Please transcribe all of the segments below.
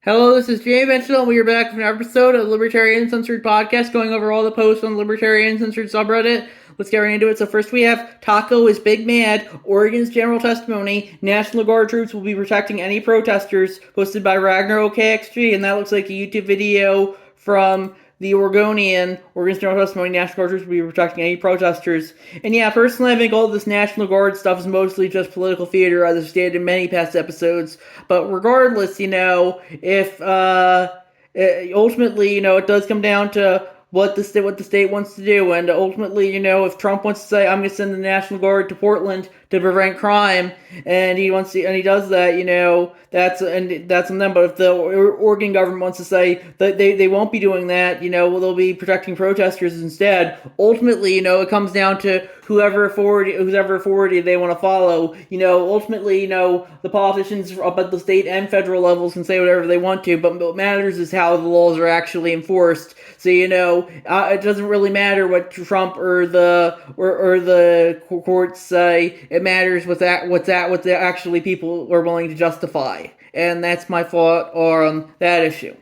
Hello, this is Jay Mitchell, and we are back with an episode of Libertarian Uncensored podcast, going over all the posts on the Libertarian Uncensored subreddit. Let's get right into it. So first we have Taco is big mad, Oregon's general testimony, National Guard troops will be protecting any protesters, posted by Ragnar OKXG, and that looks like a YouTube video from the Oregon's general testimony, National Guard troops will be protecting any protesters. And yeah, personally, I think all this National Guard stuff is mostly just political theater, as I've stated in many past episodes. But regardless, if ultimately, it does come down to what the state wants to do, and ultimately, if Trump wants to say, "I'm going to send the National Guard to Portland to prevent crime," and he does that, that's on them. But if the Oregon government wants to say that they won't be doing that, they'll be protecting protesters instead. Ultimately, it comes down to whoever authority they want to follow. Ultimately, the politicians up at the state and federal levels can say whatever they want to, but what matters is how the laws are actually enforced. So it doesn't really matter what Trump or the courts say. It matters what the actually people are willing to justify, and that's my thought on that issue.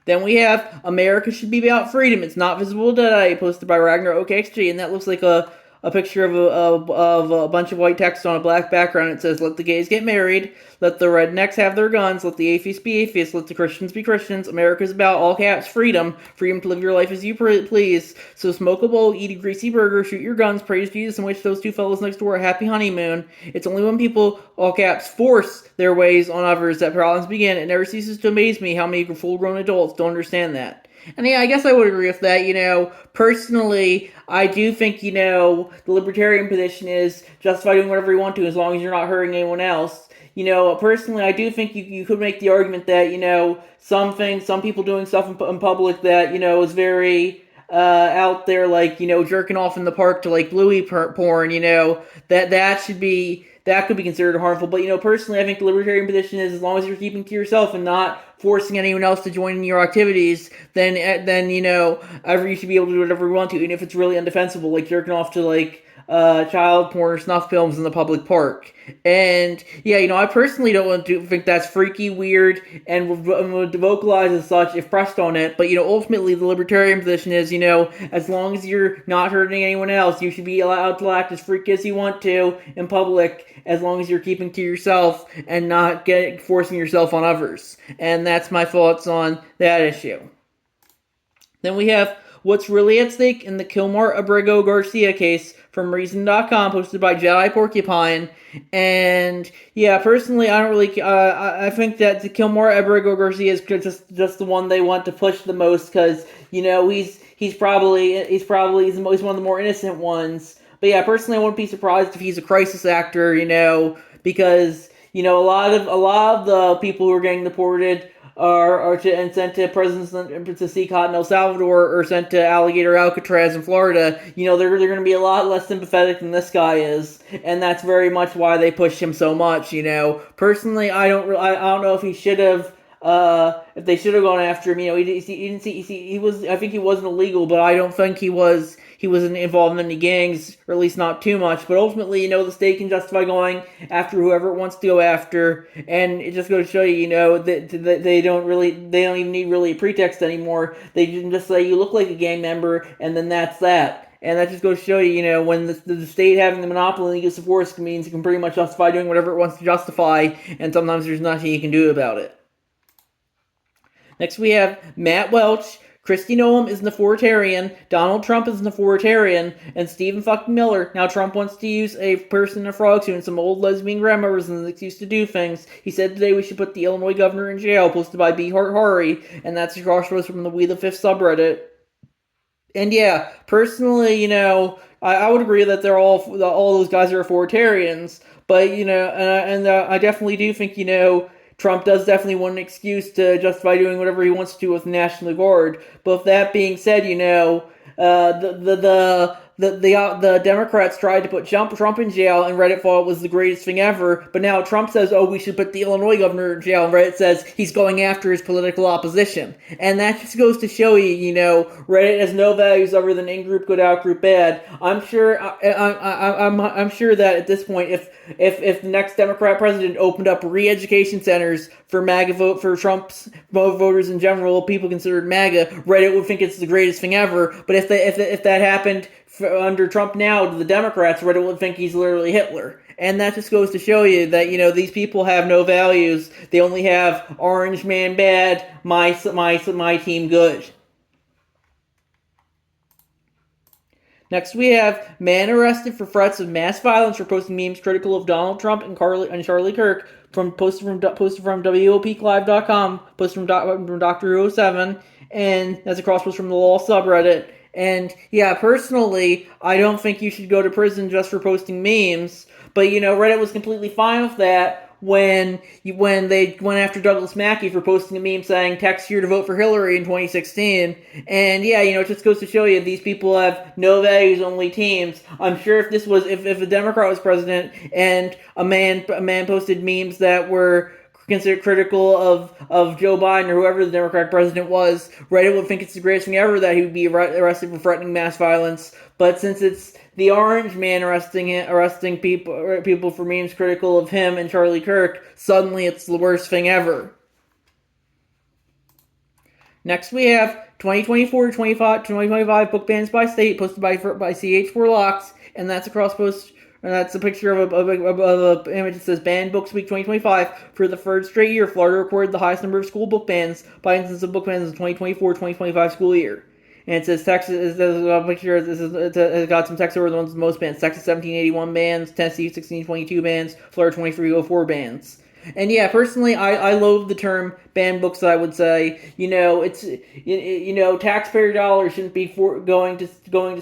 Then we have America should be about freedom. It's not visible today, posted by Ragnar OKXG, and that looks like a picture of a bunch of white text on a black background. It says, "Let the gays get married, let the rednecks have their guns, let the atheists be atheists, let the Christians be Christians. America's about, all caps, freedom to live your life as you please. So smoke a bowl, eat a greasy burger, shoot your guns, praise Jesus, and wish those two fellows next door a happy honeymoon. It's only when people, all caps, force their ways on others that problems begin. It never ceases to amaze me how many full-grown adults don't understand that." And yeah, I guess I would agree with that. Personally, I do think, the libertarian position is justify doing whatever you want to as long as you're not hurting anyone else. Personally, I do think you could make the argument that, some people doing stuff in public that, is very out there, like, jerking off in the park to, like, bluey porn, that could be considered harmful. But, personally, I think the libertarian position is as long as you're keeping to yourself and not forcing anyone else to join in your activities, then you should be able to do whatever you want to, even if it's really indefensible, like jerking off to, like, child porn or snuff films in the public park. And yeah, I personally don't want to think that's freaky, weird, and would vocalize as such if pressed on it. But ultimately, the libertarian position is, as long as you're not hurting anyone else, you should be allowed to act as freaky as you want to in public, as long as you're keeping to yourself and not forcing yourself on others. And that's my thoughts on that issue. Then we have what's really at stake in the Kilmore Abrego Garcia case from Reason.com, posted by Jedi Porcupine. And yeah, personally, I don't really. I think that the Kilmore Abrego Garcia is just the one they want to push the most because he's probably one of the more innocent ones. But yeah, personally, I wouldn't be surprised if he's a crisis actor. Because a lot of the people who are getting deported are sent to prisons to CCOT in El Salvador or sent to Alligator Alcatraz in Florida. They're going to be a lot less sympathetic than this guy is, and that's very much why they push him so much. Personally, I don't know if he should have. If they should have gone after him, I think he wasn't illegal, but I don't think he wasn't involved in any gangs, or at least not too much. But ultimately, the state can justify going after whoever it wants to go after, and it just goes to show you, that they don't even need really a pretext anymore. They can just say you look like a gang member, and then that's that. And that just goes to show you, when the state having the monopoly use of force means it can pretty much justify doing whatever it wants to justify, and sometimes there's nothing you can do about it. Next we have Matt Welch. Kristi Noem is an authoritarian, Donald Trump is an authoritarian, and Stephen fucking Miller. Now Trump wants to use a person in a frog suit and some old lesbian grandmothers as an excuse to do things. He said today we should put the Illinois governor in jail, posted by B. Hart Hari, and that's a crossroads from the We the Fifth subreddit. And yeah, personally, I would agree that all those guys are authoritarians, but I definitely do think Trump does definitely want an excuse to justify doing whatever he wants to with the National Guard. But with that being said, the the Democrats tried to put Trump in jail, and Reddit thought it was the greatest thing ever. But now Trump says, "Oh, we should put the Illinois governor in jail," and Reddit says he's going after his political opposition. And that just goes to show you, Reddit has no values other than in group good, out group bad. I'm sure that at this point, if the next Democrat president opened up re-education centers for MAGA for Trump's voters in general, people considered MAGA, Reddit would think it's the greatest thing ever. But if that happened under Trump now to the Democrats, Reddit would think he's literally Hitler. And that just goes to show you that, these people have no values. They only have orange man bad, my team good. Next, we have man arrested for threats of mass violence for posting memes critical of Donald Trump and Charlie Kirk. Posted from WOPclive.com, posted from Dr. Who 07, and that's a cross post from the law subreddit. And yeah, personally, I don't think you should go to prison just for posting memes. But Reddit was completely fine with that when they went after Douglas Mackey for posting a meme saying "text here to vote for Hillary" in 2016. And yeah, it just goes to show you these people have no values, only teams. I'm sure if a Democrat was president and a man posted memes that were considered critical of Joe Biden or whoever the Democratic president was, Reddit would think it's the greatest thing ever that he would be arrested for threatening mass violence. But since it's the orange man arresting people for memes critical of him and Charlie Kirk, suddenly it's the worst thing ever. Next we have 2024-2025 book bans by state, posted by CH4Locks, and that's a cross post. And that's a picture of an image that says Banned Books Week 2025. For the third straight year, Florida recorded the highest number of school book bans by instance of book bans in the 2024-2025 school year. And it says Texas, it's got some text over the ones with the most bans. Texas 1781 bans, Tennessee 1622 bans, Florida 2304 bans. And yeah, personally, I loathe the term banned books. I would say, it's taxpayer dollars shouldn't be going to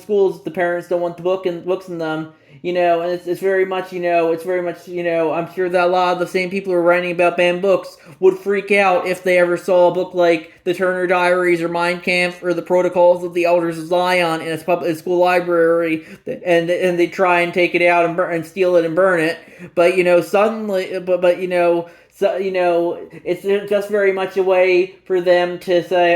schools if the parents don't want the books in them. And it's very much, I'm sure that a lot of the same people who are writing about banned books would freak out if they ever saw a book like the Turner Diaries or Mein Kampf or the Protocols of the Elders of Zion in a school library, and they try and take it out and steal it and burn it. But suddenly, it's just very much a way for them to say,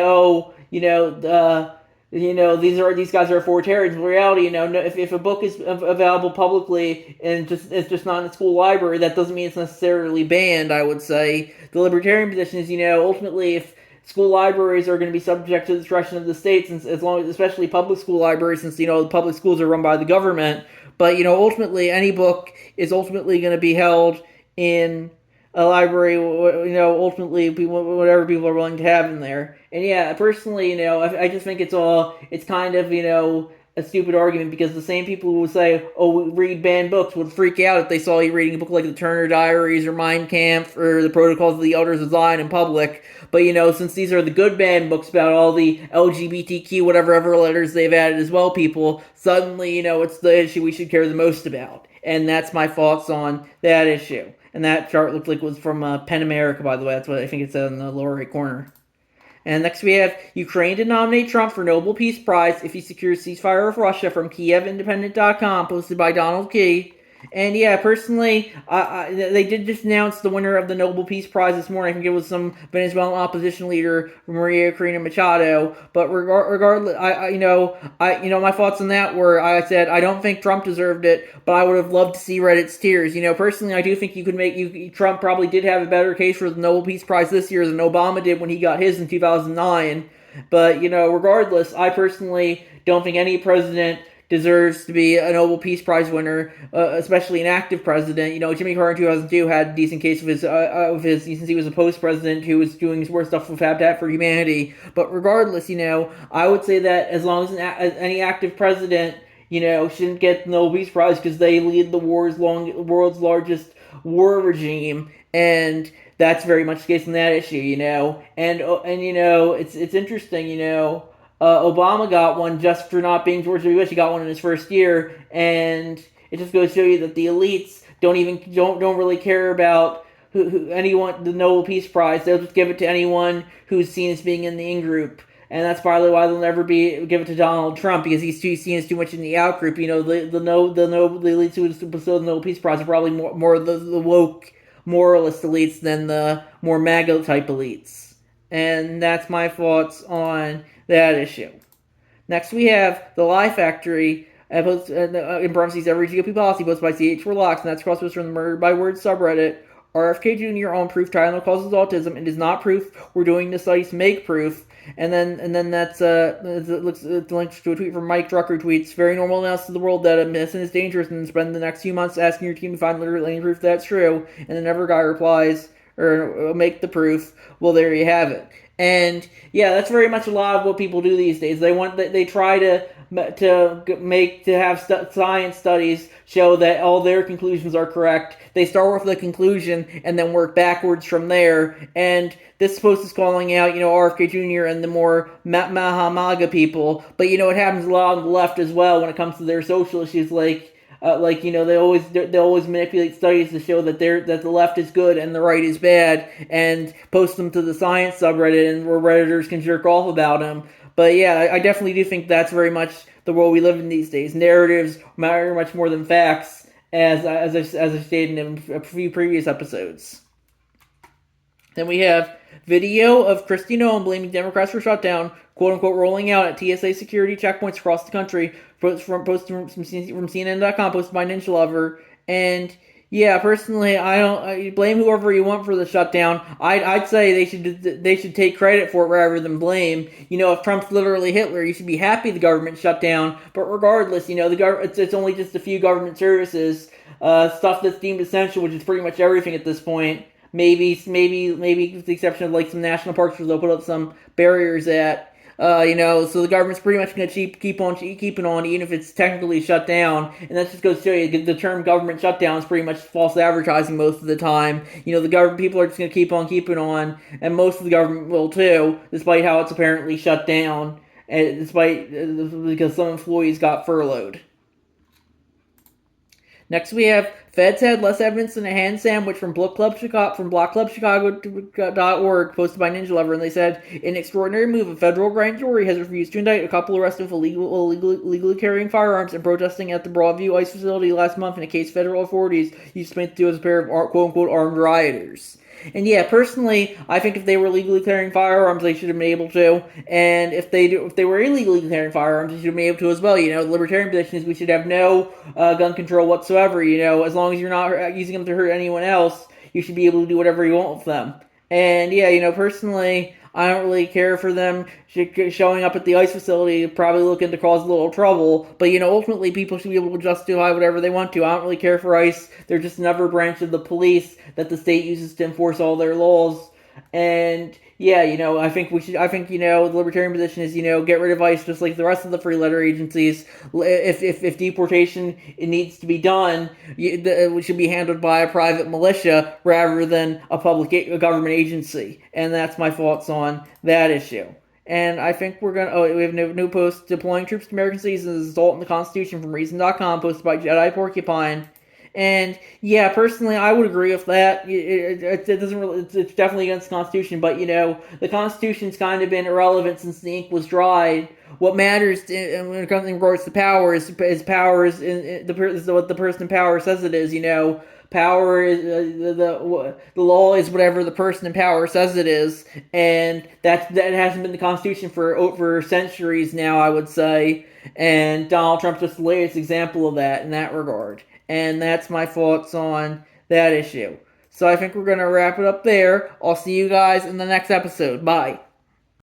these guys are authoritarians. In reality, if a book is available publicly and it's just not in the school library, that doesn't mean it's necessarily banned. I would say the libertarian position is, ultimately, if school libraries are going to be subject to the discretion of the states, especially public school libraries, since the public schools are run by the government. But ultimately, any book is ultimately going to be held in a library, ultimately whatever people are willing to have in there. And yeah, personally, I just think it's kind of, a stupid argument, because the same people who would say, "Oh, read banned books," would freak out if they saw you reading a book like the Turner Diaries or Mein Kampf or the Protocols of the Elders of Zion in public. But since these are the good banned books about all the LGBTQ whatever letters they've added as well, people, suddenly, it's the issue we should care the most about. And that's my thoughts on that issue. And that chart looked like it was from PEN America, by the way. That's what I think it said in the lower right corner. And next we have Ukraine to nominate Trump for Nobel Peace Prize if he secures ceasefire with Russia, from KievIndependent.com, posted by Donald Key. And yeah, personally, they did just announce the winner of the Nobel Peace Prize this morning. I think it was some Venezuelan opposition leader, Maria Corina Machado. But regardless, my thoughts on that were, I said I don't think Trump deserved it, but I would have loved to see Reddit's tears. Personally, I do think you could Trump probably did have a better case for the Nobel Peace Prize this year than Obama did when he got his in 2009. But regardless, I personally don't think any president deserves to be a Nobel Peace Prize winner, especially an active president. Jimmy Carter in 2002 had a decent case of his since he was a post-president who was doing his worst stuff with Habitat for Humanity. But regardless, I would say that as long as any active president, shouldn't get the Nobel Peace Prize, because they lead the world's largest war regime, and that's very much the case in that issue, and it's interesting, Obama got one just for not being George W. Bush. He got one in his first year, and it just goes to show you that the elites don't really care about who anyone the Nobel Peace Prize. They'll just give it to anyone who's seen as being in the in group. and that's probably why they'll never give it to Donald Trump, because he's seen as too much in the out group. The elites who would still the Nobel Peace Prize are probably more the woke moralist elites than the more MAGA type elites. And that's my thoughts on that issue. Next, we have The Lie Factory, in parentheses, every GOP policy posted by CH Relax, and that's crossed from the Murder by Word subreddit. RFK Jr. on proof Tylenol causes autism. It is not proof. We're doing the studies to make proof. And then that's it links to a tweet from Mike Drucker tweets. Very normal analysis of the world that medicine is dangerous, and spend the next few months asking your team to find literally any proof that's true. And then never guy replies or make the proof. Well, there you have it. And yeah, that's very much a lot of what people do these days. They try to have science studies show that all their conclusions are correct. They start with the conclusion and then work backwards from there. And this post is calling out, RFK Jr. and the more MAGA people. But it happens a lot on the left as well when it comes to their social issues, they always manipulate studies to show that the left is good and the right is bad, and post them to the science subreddit, and where Redditors can jerk off about them. But yeah, I definitely do think that's very much the world we live in these days. Narratives matter much more than facts, as I stated in a few previous episodes. Then we have video of Kristi Noem blaming Democrats for shutdown, quote-unquote, rolling out at TSA security checkpoints across the country, posted from CNN.com, posted by Ninja Lover. And yeah, personally, I blame whoever you want for the shutdown. I'd say they should take credit for it rather than blame. If Trump's literally Hitler, you should be happy the government shut down. But regardless, it's only just a few government services, stuff that's deemed essential, which is pretty much everything at this point. Maybe with the exception of some national parks where they'll put up some barriers at. So the government's pretty much going to keep on keeping on, even if it's technically shut down. And that just goes to show you the term government shutdown is pretty much false advertising most of the time. The government people are just going to keep on keeping on, and most of the government will too, despite how it's apparently shut down, and because some employees got furloughed. Next, we have Feds had less evidence than a hand sandwich from BlockClubChicago.org, posted by Ninja Lover, and they said, in an extraordinary move, a federal grand jury has refused to indict a couple arrested for illegally carrying firearms and protesting at the Broadview ICE facility last month in a case federal authorities used to do as a pair of quote-unquote armed rioters. And yeah, personally, I think if they were legally carrying firearms, they should have been able to. And if they were illegally carrying firearms, they should have been able to as well. The libertarian position is we should have no gun control whatsoever. As long as you're not using them to hurt anyone else, you should be able to do whatever you want with them. And yeah, personally, I don't really care for them showing up at the ICE facility, probably looking to cause a little trouble. But, ultimately people should be able to justify whatever they want to. I don't really care for ICE. They're just another branch of the police that the state uses to enforce all their laws. And yeah, I think the libertarian position is, get rid of ICE just like the rest of the free letter agencies. If deportation needs to be done, it should be handled by a private militia rather than a government agency. And that's my thoughts on that issue. And I think we have a new post, deploying troops to American cities as an assault on the Constitution from Reason.com, posted by Jedi Porcupine. And yeah, personally, I would agree with that. It doesn't really. It's definitely against the Constitution, but the Constitution's kind of been irrelevant since the ink was dried. What matters when it comes in regards to power is power is what the person in power says it is. Power is the law is whatever the person in power says it is, and that hasn't been the Constitution for over centuries now, I would say. And Donald Trump's just the latest example of that in that regard. And that's my thoughts on that issue. So I think we're going to wrap it up there. I'll see you guys in the next episode. Bye.